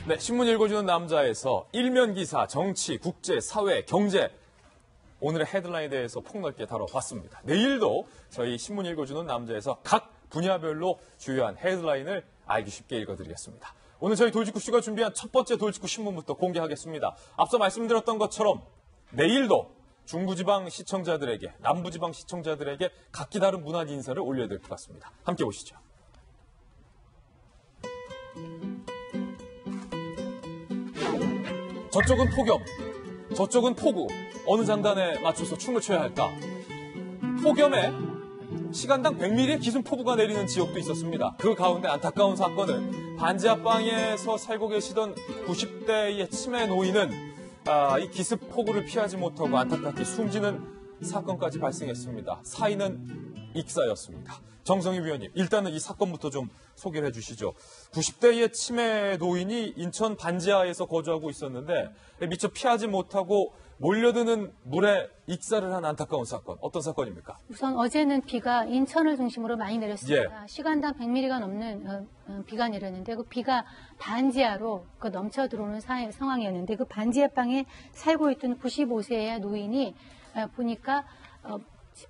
네, 신문 읽어주는 남자에서 일면 기사, 정치, 국제, 사회, 경제 오늘의 헤드라인에 대해서 폭넓게 다뤄봤습니다. 내일도 저희 신문 읽어주는 남자에서 각 분야별로 주요한 헤드라인을 알기 쉽게 읽어드리겠습니다. 오늘 저희 돌직구쇼가 준비한 첫 번째 돌직구 신문부터 공개하겠습니다. 앞서 말씀드렸던 것처럼 내일도 중부지방 시청자들에게, 남부지방 시청자들에게 각기 다른 문화 인사를 올려야 될 것 같습니다. 함께 보시죠. 저쪽은 폭염, 저쪽은 폭우. 어느 장단에 맞춰서 춤을 춰야 할까? 폭염에 시간당 100mm의 기습폭우가 내리는 지역도 있었습니다. 그 가운데 안타까운 사건은 반지하방에서 살고 계시던 90대의 치매 노인은 이 기습폭우를 피하지 못하고 안타깝게 숨지는 사건까지 발생했습니다. 사인은 익사였습니다. 정성희 위원님, 일단은 이 사건부터 좀 소개를 해주시죠. 90대의 치매 노인이 인천 반지하에서 거주하고 있었는데 미처 피하지 못하고 몰려드는 물에 익사를 한 안타까운 사건. 어떤 사건입니까? 우선 어제는 비가 인천을 중심으로 많이 내렸습니다. 예. 시간당 100mm가 넘는 비가 내렸는데 그 비가 반지하로 넘쳐 들어오는 상황이었는데 그 반지하방에 살고 있던 95세의 노인이 보니까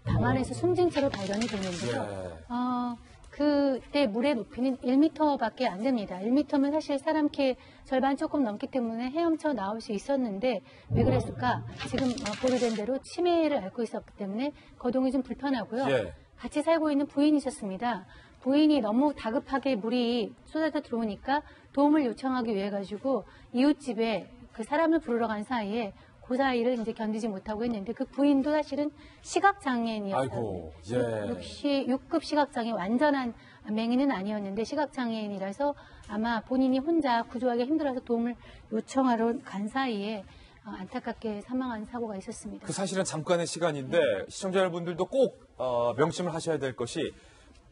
방 안에서 숨진 채로 발견이 됐는데요. 예. 그때 물의 높이는 1m밖에 안 됩니다. 1m면 사실 사람 키 절반 조금 넘기 때문에 헤엄쳐 나올 수 있었는데 왜 그랬을까? 지금 보도된 대로 치매를 앓고 있었기 때문에 거동이 좀 불편하고요. 예. 같이 살고 있는 부인이셨습니다. 부인이 너무 다급하게 물이 쏟아져 들어오니까 도움을 요청하기 위해 가지고 이웃집에 그 사람을 부르러 간 사이에 그 사이를 이제 견디지 못하고 했는데 그 부인도 사실은 시각장애인이었다고. 예. 6급 시각장애 완전한 맹인은 아니었는데 시각장애인이라서 아마 본인이 혼자 구조하기 힘들어서 도움을 요청하러 간 사이에 안타깝게 사망한 사고가 있었습니다. 그 사실은 잠깐의 시간인데 시청자 여러분들도 꼭 명심을 하셔야 될 것이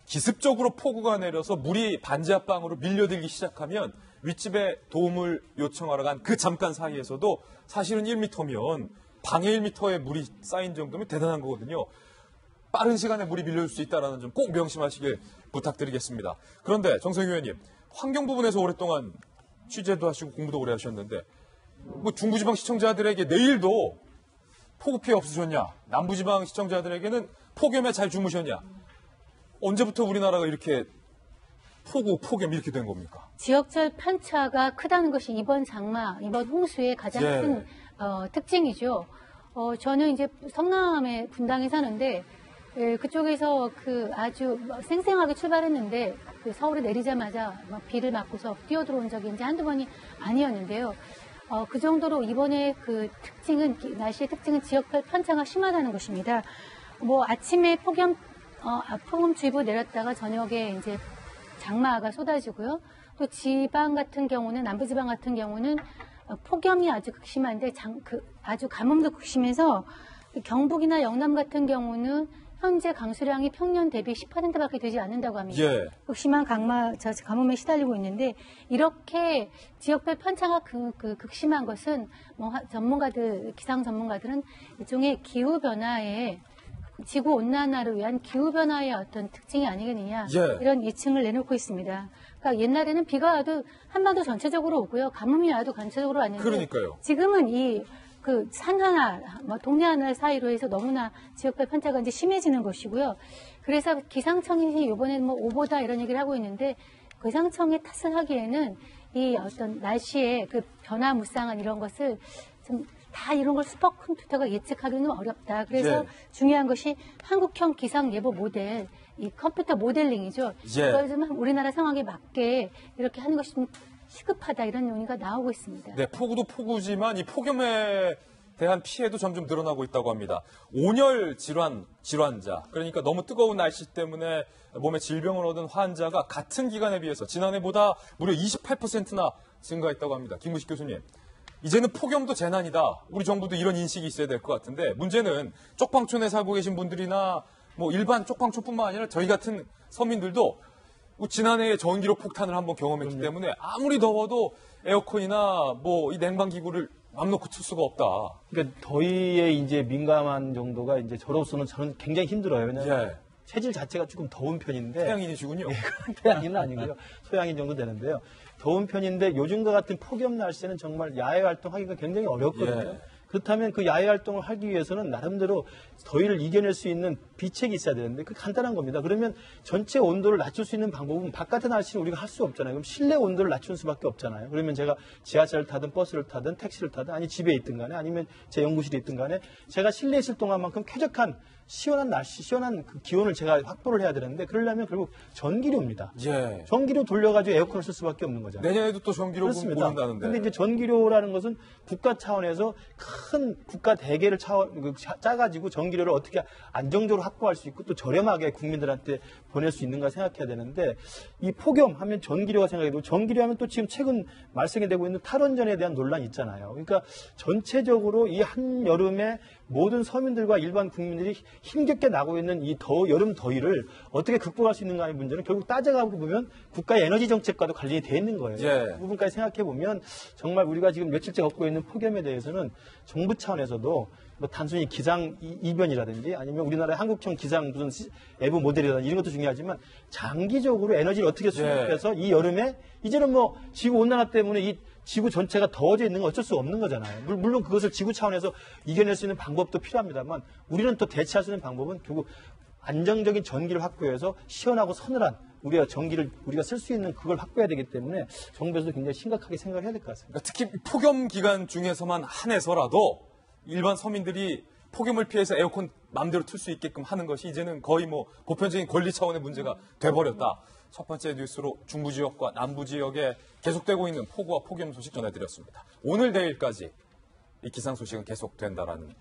기습적으로 폭우가 내려서 물이 반지하방으로 밀려들기 시작하면 윗집에 도움을 요청하러 간 그 잠깐 사이에서도 사실은 1m면 방에 1m의 물이 쌓인 정도면 대단한 거거든요. 빠른 시간에 물이 밀려올 수 있다는 점 꼭 명심하시길 부탁드리겠습니다. 그런데 정성희 의원님, 환경 부분에서 오랫동안 취재도 하시고 공부도 오래 하셨는데 뭐 중부지방 시청자들에게 내일도 폭우 피해 없으셨냐? 남부지방 시청자들에게는 폭염에 잘 주무셨냐? 언제부터 우리나라가 이렇게 폭우, 폭염 이렇게 된 겁니까? 지역별 편차가 크다는 것이 이번 장마, 이번 홍수의 가장 큰 특징이죠. 저는 이제 성남의 분당에 사는데 그쪽에서 아주 생생하게 출발했는데 서울에 내리자마자 비를 맞고서 뛰어들어온 적이 이제 한두 번이 아니었는데요. 그 정도로 이번에 날씨의 특징은 지역별 편차가 심하다는 것입니다. 아침에 폭염주의보 내렸다가 저녁에 이제 장마가 쏟아지고요. 또 지방 같은 경우는, 남부지방 같은 경우는 폭염이 아주 극심한데 아주 가뭄도 극심해서 경북이나 영남 같은 경우는 현재 강수량이 평년 대비 10%밖에 되지 않는다고 합니다. 예. 극심한 가뭄에 시달리고 있는데 이렇게 지역별 편차가 극심한 것은 기상 전문가들은 일종의 기후 변화에 지구 온난화를 위한 기후 변화의 어떤 특징이 아니겠느냐 이런 예측을 내놓고 있습니다. 그러니까 옛날에는 비가 와도 한반도 전체적으로 오고요, 가뭄이 와도 전체적으로 왔는데 그러니까요. 지금은 산 하나, 동네 하나 사이로 해서 너무나 지역별 편차가 이제 심해지는 것이고요. 그래서 기상청이 이번에는 오보다 이런 얘기를 하고 있는데 기상청의 탓을 하기에는 이 어떤 날씨의 변화무쌍한 이런 것을 다 이런 걸 슈퍼컴퓨터가 예측하기는 어렵다. 그래서 중요한 것이 한국형 기상예보 모델, 이 컴퓨터 모델링이죠. 그걸 좀 우리나라 상황에 맞게 이렇게 하는 것이 좀 시급하다, 이런 논의가 나오고 있습니다. 네, 폭우도 폭우지만 이 폭염에 대한 피해도 점점 늘어나고 있다고 합니다. 온열 질환자, 그러니까 너무 뜨거운 날씨 때문에 몸에 질병을 얻은 환자가 같은 기간에 비해서 지난해보다 무려 28%나 증가했다고 합니다. 김구식 교수님, 이제는 폭염도 재난이다. 우리 정부도 이런 인식이 있어야 될 것 같은데, 문제는 쪽방촌에 살고 계신 분들이나 일반 쪽방촌뿐만 아니라 저희 같은 서민들도 지난해에 전기료 폭탄을 한번 경험했기 때문에 아무리 더워도 에어컨이나 이 냉방기구를 맘 놓고 틀 수가 없다. 그러니까 더위에 이제 민감한 정도가 이제 저로서는 저는 굉장히 힘들어요. 왜냐하면 체질 자체가 조금 더운 편인데. 태양인이시군요. 태양인은 아니고요. 소양인 정도 되는데요. 더운 편인데 요즘과 같은 폭염 날씨에는 정말 야외 활동하기가 굉장히 어렵거든요. 예. 그렇다면 그 야외 활동을 하기 위해서는 나름대로 더위를 이겨낼 수 있는 비책이 있어야 되는데 그 간단한 겁니다. 그러면 전체 온도를 낮출 수 있는 방법은 바깥의 날씨는 우리가 할 수 없잖아요. 그럼 실내 온도를 낮추는 수밖에 없잖아요. 그러면 제가 지하철을 타든 버스를 타든 택시를 타든 아니 집에 있든 간에 아니면 제 연구실에 있든 간에 제가 실내에 있을 동안만큼 쾌적한 시원한 날씨, 시원한 그 기온을 제가 확보를 해야 되는데 그러려면 결국 전기료입니다. 예. 전기료 돌려가지고 에어컨을 쓸 수밖에 없는 거잖아요. 내년에도 또 전기료 그렇습니다. 오른다는데. 근데 이제 전기료라는 것은 국가 차원에서 큰 국가 대계를 짜가지고 전기료를 어떻게 안정적으로 확보할 수 있고 또 저렴하게 국민들한테 보낼 수 있는가 생각해야 되는데 이 폭염하면 전기료가 생각이 되고 전기료 하면 또 지금 최근 말썽이 되고 있는 탈원전에 대한 논란이 있잖아요. 그러니까 전체적으로 이 한여름에 모든 서민들과 일반 국민들이 힘겹게 나고 있는 이 여름 더위를 어떻게 극복할 수 있는가 하는 문제는 결국 따져가고 보면 국가의 에너지 정책과도 관련이 돼 있는 거예요. 예. 그 부분까지 생각해 보면 정말 우리가 지금 며칠째 겪고 있는 폭염에 대해서는 정부 차원에서도 뭐 단순히 기상 이변이라든지 아니면 우리나라의 한국형 기상 무슨 외부 모델이라든지 이런 것도 중요하지만 장기적으로 에너지를 어떻게 수급해서 이 여름에 이제는 뭐 지구 온난화 때문에 이 지구 전체가 더워져 있는 건 어쩔 수 없는 거잖아요. 물론 그것을 지구 차원에서 이겨낼 수 있는 방법도 필요합니다만 우리는 또 대체할 수 있는 방법은 결국 안정적인 전기를 확보해서 시원하고 서늘한 우리가 전기를 우리가 쓸 수 있는 그걸 확보해야 되기 때문에 정부에서도 굉장히 심각하게 생각을 해야 될 것 같습니다. 그러니까 특히 폭염 기간 중에서만 한해서라도 일반 서민들이 폭염을 피해서 에어컨 마음대로 틀 수 있게끔 하는 것이 이제는 거의 뭐 보편적인 권리 차원의 문제가 돼버렸다. 첫 번째 뉴스로 중부 지역과 남부 지역에 계속되고 있는 폭우와 폭염 소식 전해드렸습니다. 오늘 내일까지 이 기상 소식은 계속된다라는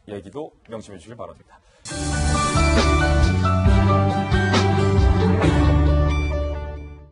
얘기도 명심해 주시길 바랍니다.